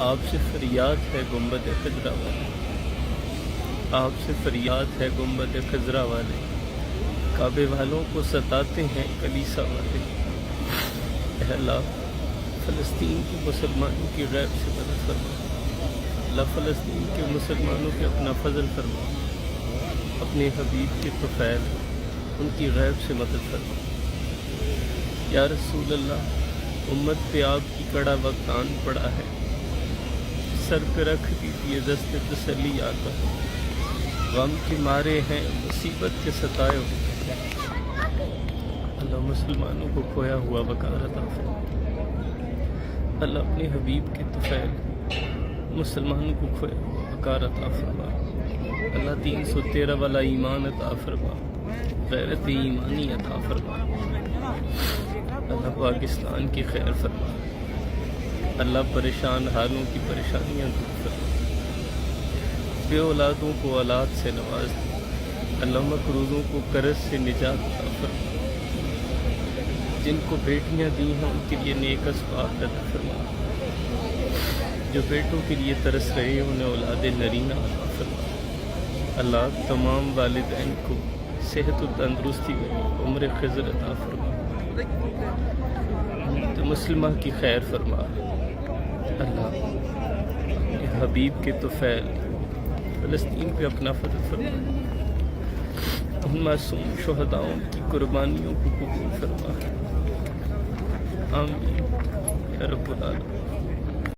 آپ سے فریاد ہے گنبد خضرا والے، آپ سے فریاد ہے گنبد خضرا والے، کعبے والوں کو ستاتے ہیں کلیسا والے۔ اے اللہ فلسطین کے مسلمانوں کی غیب سے مدد فرما، اللہ فلسطین کے مسلمانوں پہ اپنا فضل فرما، اپنے حبیب کے طفیل ان کی غیب سے مدد فرما۔ یا رسول اللہ امت پہ آپ کی کڑا وقت آن پڑا ہے، سر پہ رکھ دیجیے دست تسلی آقا، غم کے مارے ہیں مصیبت کے ستائے ہوئے۔ اللہ مسلمانوں کو کھویا ہوا وقار عطا فرما، اللہ اپنے حبیب کے طفیل مسلمانوں کو کھویا ہوا وقار عطا فرما، اللہ 313 والا ایمان عطا فرما، غیرت ایمانی عطا فرما، اللہ پاکستان کی خیر فرما، اللہ پریشان حالوں کی پریشانیاں دور فرما، بے اولادوں کو اولاد سے نواز دے، اللہ مقروضوں کو قرض سے نجات عطا فرما، جن کو بیٹیاں دی ہیں ان کے لیے نیک اسباب عطا فرما، جو بیٹوں کے لیے ترس رہے ہیں انہیں اولاد نرینہ عطا فرما، اللہ تمام والدین کو صحت و تندرستی و عمر خضر عطا فرما، تو مسلمہ کی خیر فرما، اللہ حبیب کے طفیل فلسطین پہ اپنا فضل فرما، ان معصوم شہداؤں کی قربانیوں کو قبول فرما، آمین یا رب العالمین۔